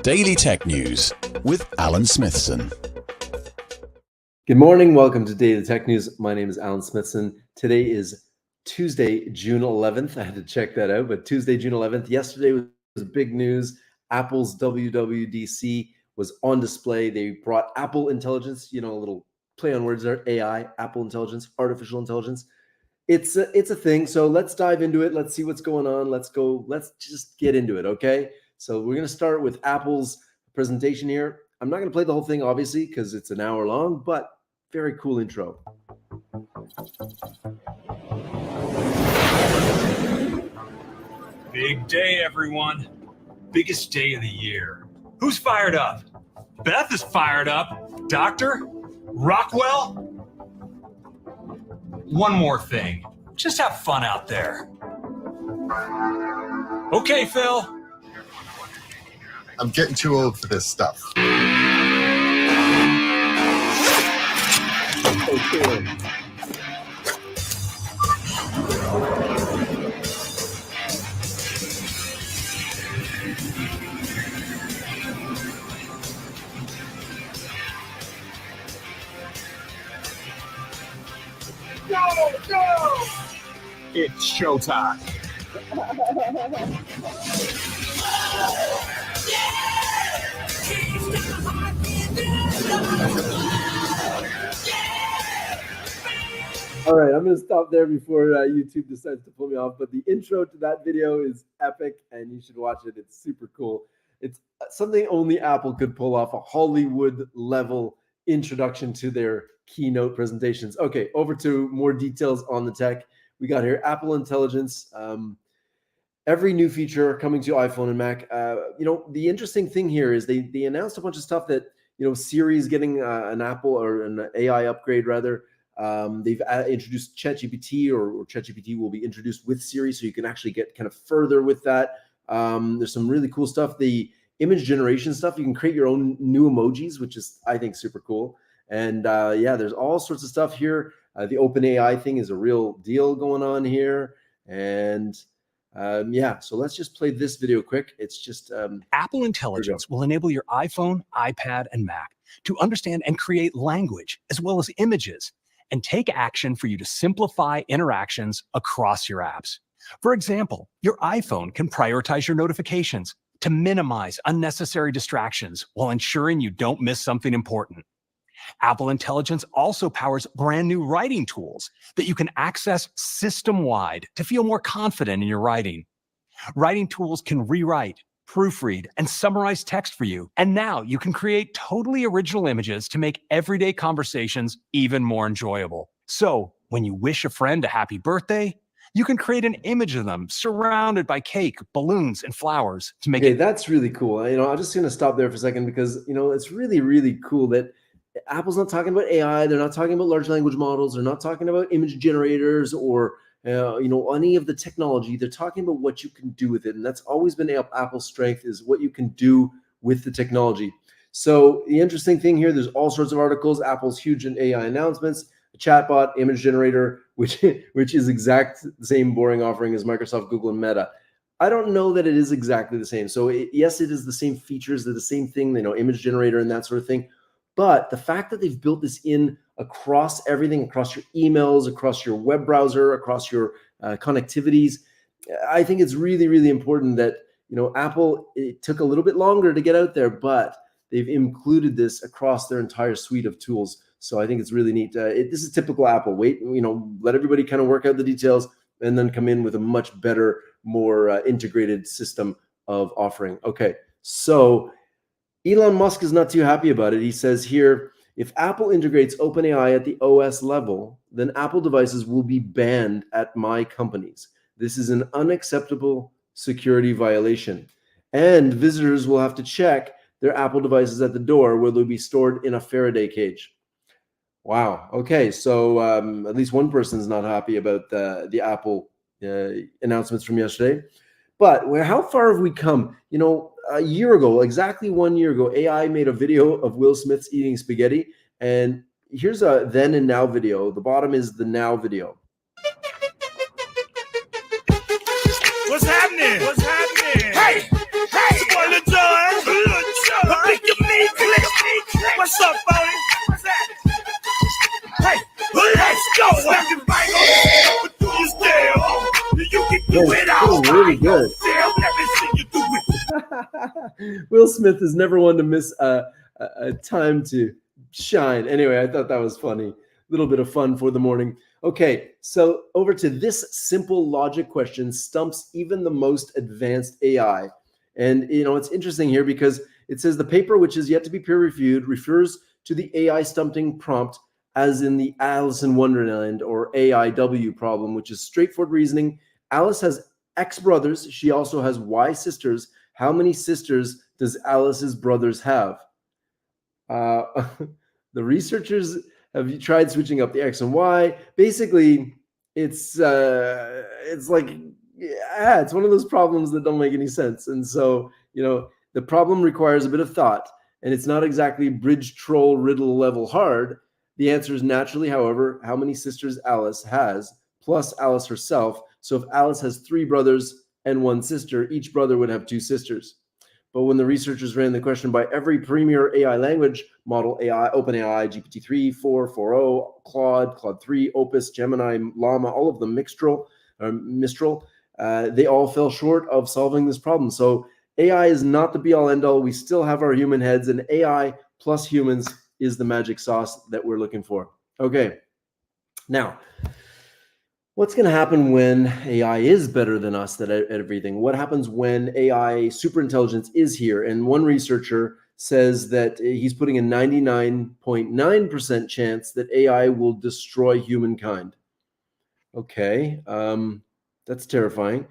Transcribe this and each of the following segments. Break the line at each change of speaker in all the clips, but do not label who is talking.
Daily Tech News with Elon Smithson.
Good morning. Welcome to Daily Tech News. My name is Elon Smithson. Today is Tuesday, June 11th. I had to check that out, but Tuesday, June 11th. Yesterday was big news. Apple's WWDC was on display. They brought Apple Intelligence, a little play on words there, AI, Apple Intelligence, artificial intelligence. It's a thing. So let's dive into it. Let's see what's going on. Let's just get into it. Okay. So we're going to start with Apple's presentation here. I'm not going to play the whole thing, obviously, because it's an hour long, but very cool intro.
Big day, everyone. Biggest day of the year. Who's fired up? Beth is fired up. Doctor? Rockwell? One more thing. Just have fun out there. Okay, Phil.
I'm getting too old for this stuff.
Okay.
Go! It's showtime.
All right, I'm going to stop there before YouTube decides to pull me off. But the intro to that video is epic, and you should watch it. It's super cool. It's something only Apple could pull off, a Hollywood-level introduction to their keynote presentations. Okay, over to more details on the tech. We got here Apple Intelligence. Every new feature coming to iPhone and Mac. The interesting thing here is they announced a bunch of stuff that, Siri is getting an Apple or an AI upgrade rather. They've introduced ChatGPT, or ChatGPT will be introduced with Siri, so you can actually get kind of further with that. There's some really cool stuff. The image generation stuff, you can create your own new emojis, which is, I think, super cool. And there's all sorts of stuff here. The OpenAI thing is a real deal going on here. And so let's just play this video quick. It's just
Apple Intelligence will enable your iPhone, iPad, and Mac to understand and create language as well as images and take action for you to simplify interactions across your apps. For example, your iPhone can prioritize your notifications to minimize unnecessary distractions while ensuring you don't miss something important. Apple Intelligence also powers brand new writing tools that you can access system-wide to feel more confident in your writing. Writing tools can rewrite, proofread, and summarize text for you. And now you can create totally original images to make everyday conversations even more enjoyable. So when you wish a friend a happy birthday, you can create an image of them surrounded by cake, balloons, and flowers to make it.
That's really cool. I'm just going to stop there for a second because, it's really, really cool that Apple's not talking about AI. They're not talking about large language models. They're not talking about image generators or, any of the technology. They're talking about what you can do with it. And that's always been Apple's strength, is what you can do with the technology. So the interesting thing here, there's all sorts of articles. Apple's huge in AI announcements, a chatbot, image generator, which is exact the same boring offering as Microsoft, Google, and Meta. I don't know that it is exactly the same. So yes, it is the same features. They're the same thing, image generator and that sort of thing. But the fact that they've built this in across everything, across your emails, across your web browser, across your connectivities, I think it's really, really important that, Apple, it took a little bit longer to get out there, but they've included this across their entire suite of tools. So I think it's really neat. This is typical Apple. Wait, let everybody kind of work out the details and then come in with a much better, more integrated system of offering. Okay, so Elon Musk is not too happy about it. He says here, if Apple integrates OpenAI at the OS level, then Apple devices will be banned at my companies. This is an unacceptable security violation. And visitors will have to check their Apple devices at the door, where they'll be stored in a Faraday cage. Wow. Okay. So at least one person's not happy about the Apple announcements from yesterday. But how far have we come? A year ago, exactly 1 year ago, AI made a video of Will Smith's eating spaghetti. And here's a then and now video. The bottom is the now video.
What's happening? Hey! Spoiler time!
good.
Damn, let me see you do it.
Will Smith is never one to miss a time to shine. Anyway, I thought that was funny. A little bit of fun for the morning. Okay, so over to this simple logic question stumps even the most advanced AI. And it's interesting here because it says the paper, which is yet to be peer-reviewed, refers to the AI stumping prompt as in the Alice in Wonderland or AIW problem, which is straightforward reasoning. Alice has X brothers. She also has Y sisters. How many sisters does Alice's brothers have? The researchers have tried switching up the X and Y. Basically, it's like, yeah, it's one of those problems that don't make any sense. And so, the problem requires a bit of thought, and it's not exactly bridge troll riddle level hard. The answer is naturally, however, how many sisters Alice has, plus Alice herself. So if Alice has 3 brothers and 1 sister, each brother would have 2 sisters. But when the researchers ran the question by every premier AI language model, OpenAI, GPT-3, 4, 4.0, Claude 3, Opus, Gemini, Llama, all of them, Mistral, they all fell short of solving this problem. So AI is not the be-all, end-all. We still have our human heads, and AI plus humans is the magic sauce that we're looking for. Okay, now, what's going to happen when AI is better than us at everything? What happens when AI superintelligence is here? And one researcher says that he's putting a 99.9% chance that AI will destroy humankind. Okay, that's terrifying.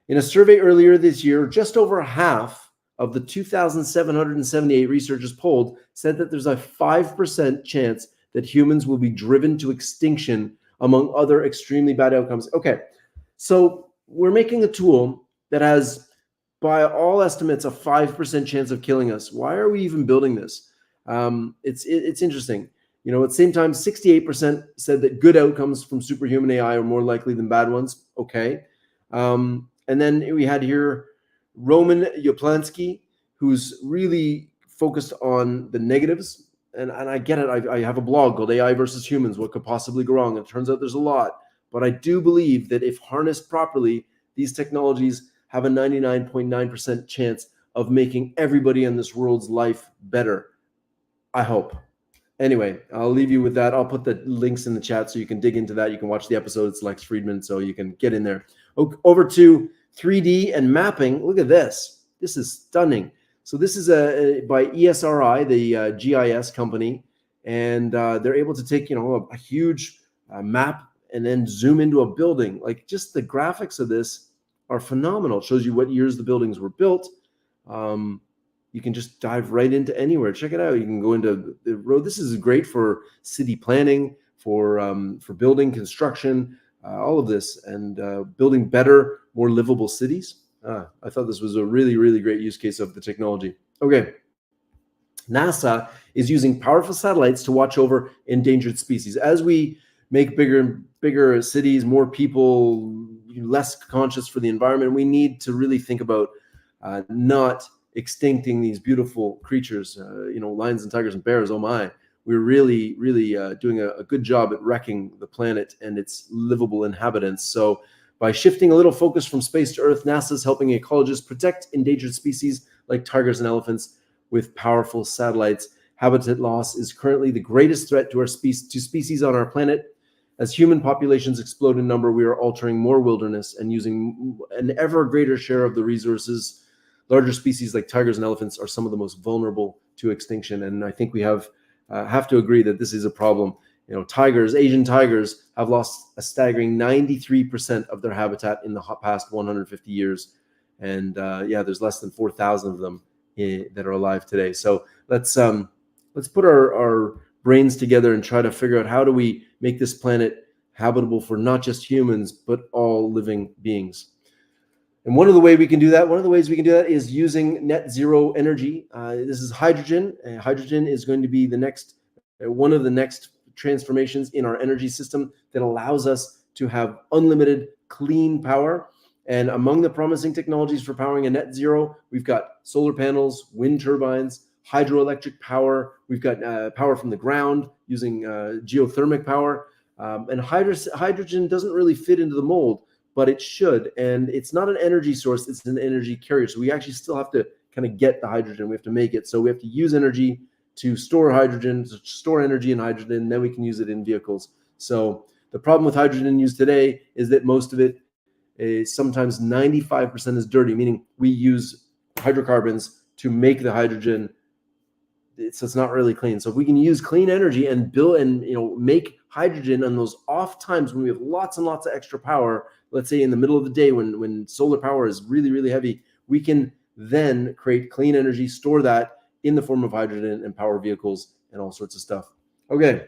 In a survey earlier this year, just over half of the 2,778 researchers polled said that there's a 5% chance that humans will be driven to extinction, among other extremely bad outcomes. Okay, so we're making a tool that has, by all estimates, a 5% chance of killing us. Why are we even building this? It's interesting. At the same time, 68% said that good outcomes from superhuman AI are more likely than bad ones. Okay. And then we had here Roman Yaplansky, who's really focused on the negatives. And I get it. I have a blog called AI versus Humans, What Could Possibly Go Wrong? And it turns out there's a lot. But I do believe that if harnessed properly, these technologies have a 99.9% chance of making everybody in this world's life better. I hope. Anyway, I'll leave you with that. I'll put the links in the chat so you can dig into that. You can watch the episode. It's Lex Friedman, so you can get in there. Over to 3D and mapping. Look at this. This is stunning. So this is by ESRI, the GIS company, and they're able to take a huge map and then zoom into a building. Like, just the graphics of this are phenomenal. It shows you what years the buildings were built. You can just dive right into anywhere. Check it out. You can go into the road. This is great for city planning, for building construction, all of this, and building better, more livable cities. I thought this was a really, really great use case of the technology. Okay. NASA is using powerful satellites to watch over endangered species. As we make bigger and bigger cities, more people, less conscious for the environment, we need to really think about not extincting these beautiful creatures, lions and tigers and bears. Oh my, we're really, really doing a good job at wrecking the planet and its livable inhabitants. So by shifting a little focus from space to Earth, NASA is helping ecologists protect endangered species like tigers and elephants with powerful satellites. Habitat loss is currently the greatest threat to species on our planet. As human populations explode in number, we are altering more wilderness and using an ever greater share of the resources. Larger species like tigers and elephants are some of the most vulnerable to extinction. And I think we have to agree that this is a problem. Asian tigers have lost a staggering 93% of their habitat in the past 150 years. And there's less than 4,000 of them that are alive today. So let's put our brains together and try to figure out, how do we make this planet habitable for not just humans, but all living beings. And one of the ways we can do that is using net zero energy. This is hydrogen. Hydrogen is going to be one of the next transformations in our energy system that allows us to have unlimited clean power. And among the promising technologies for powering a net zero, we've got solar panels, wind turbines, hydroelectric power. We've got power from the ground using geothermic power. And hydrogen doesn't really fit into the mold. but it should. And it's not an energy source, it's an energy carrier. So we actually still have to kind of get the hydrogen. We have to make it. So we have to use energy to store hydrogen, to store energy in hydrogen, and then we can use it in vehicles. So the problem with hydrogen used today is that most of it is sometimes 95% is dirty, meaning we use hydrocarbons to make the hydrogen. So it's not really clean. So if we can use clean energy and build and make hydrogen on those off times when we have lots and lots of extra power, let's say in the middle of the day when solar power is really, really heavy, we can then create clean energy, store that in the form of hydrogen and power vehicles and all sorts of stuff. Okay,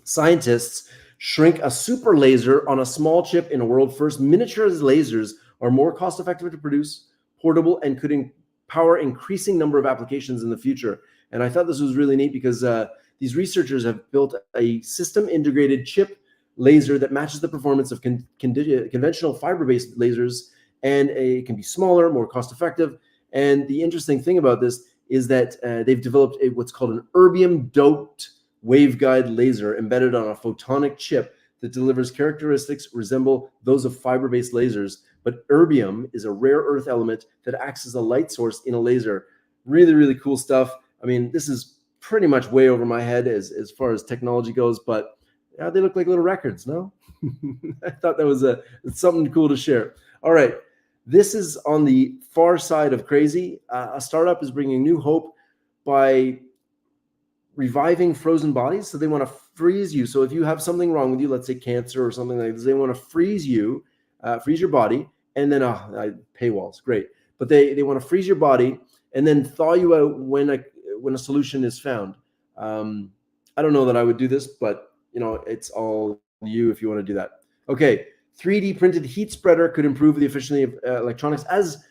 scientists shrink a super laser on a small chip in a world first. Miniaturized lasers are more cost effective to produce, portable, and could power increasing number of applications in the future. And I thought this was really neat because these researchers have built a system integrated chip laser that matches the performance of conventional fiber-based lasers, and it can be smaller, more cost effective. And the interesting thing about this is that they've developed what's called an erbium doped waveguide laser embedded on a photonic chip that delivers characteristics resemble those of fiber-based lasers. But erbium is a rare earth element that acts as a light source in a laser. Really, really cool stuff. I mean, this is pretty much way over my head as far as technology goes, but they look like little records, no? I thought that was something cool to share. All right, this is on the far side of crazy. A startup is bringing new hope by reviving frozen bodies. So they want to freeze you. So if you have something wrong with you, let's say cancer or something like this, they want to freeze you, freeze your body, and then paywalls, great. But they want to freeze your body and then thaw you out when a solution is found. I don't know that I would do this, but it's all you if you want to do that. Okay, 3D printed heat spreader could improve the efficiency of electronics. As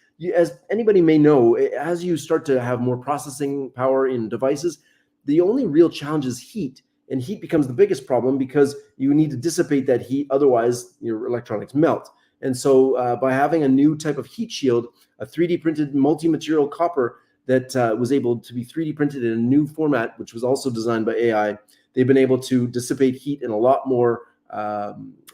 anybody may know, as you start to have more processing power in devices, the only real challenge is heat, and heat becomes the biggest problem because you need to dissipate that heat, otherwise your electronics melt. And so by having a new type of heat shield, a 3D printed multi-material copper that was able to be 3D printed in a new format, which was also designed by AI, they've been able to dissipate heat in a lot more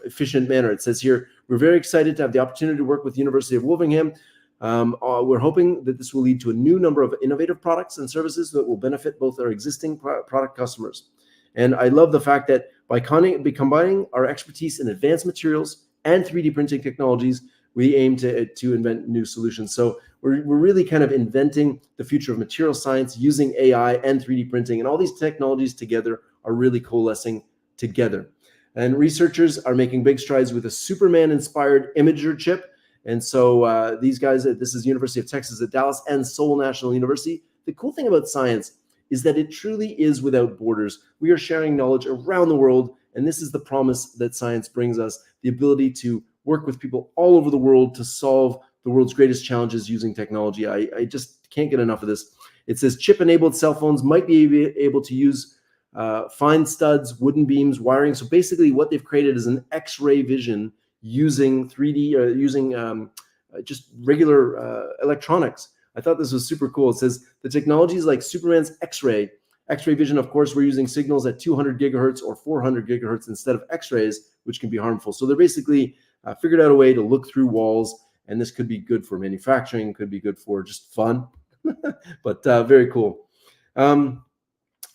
efficient manner. It says here, we're very excited to have the opportunity to work with the University of Wolverhampton. We're hoping that this will lead to a new number of innovative products and services that will benefit both our existing product customers. And I love the fact that by combining our expertise in advanced materials and 3D printing technologies, we aim to invent new solutions. So we're really kind of inventing the future of material science using AI and 3D printing, and all these technologies together are really coalescing together. And researchers are making big strides with a Superman-inspired imager chip. And so these guys, this is University of Texas at Dallas and Seoul National University. The cool thing about science is that it truly is without borders. We are sharing knowledge around the world, and this is the promise that science brings us, the ability to work with people all over the world to solve the world's greatest challenges using technology. I just can't get enough of this. It says chip-enabled cell phones might be able to use fine studs, wooden beams, wiring. So basically what they've created is an X-ray vision using 3D, using just regular electronics. I thought this was super cool. It says the technology is like Superman's X-ray vision. Of course, we're using signals at 200 gigahertz or 400 gigahertz instead of X-rays, which can be harmful. So they're basically figured out a way to look through walls, and this could be good for manufacturing, could be good for just fun, but very cool. All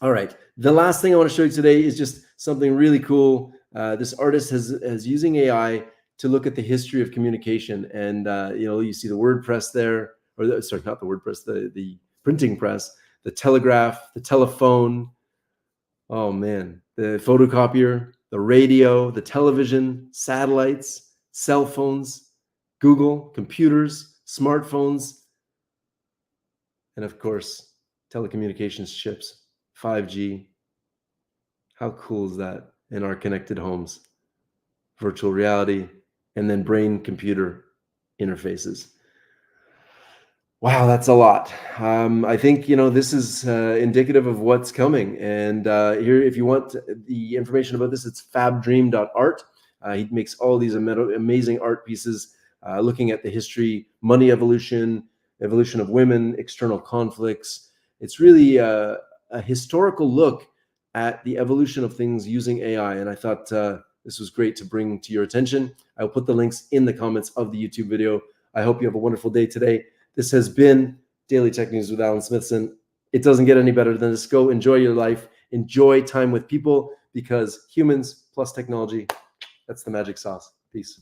right, the last thing I want to show you today is just something really cool. This artist has using AI to look at the history of communication, and you see the word press there, or sorry, not the word press, the printing press, the telegraph, the telephone. Oh man, the photocopier, the radio, the television, satellites, cell phones, Google, computers, smartphones, and of course, telecommunications chips, 5G. How cool is that in our connected homes? Virtual reality, and then brain-computer interfaces. Wow, that's a lot. I think, this is indicative of what's coming. And here, if you want the information about this, it's fabdream.art. He makes all these amazing art pieces looking at the history, money evolution, evolution of women, external conflicts. It's really a historical look at the evolution of things using AI. And I thought this was great to bring to your attention. I will put the links in the comments of the YouTube video. I hope you have a wonderful day today. This has been Daily Tech News with Alan Smithson. It doesn't get any better than this. Go enjoy your life. Enjoy time with people, because humans plus technology, that's the magic sauce. Peace.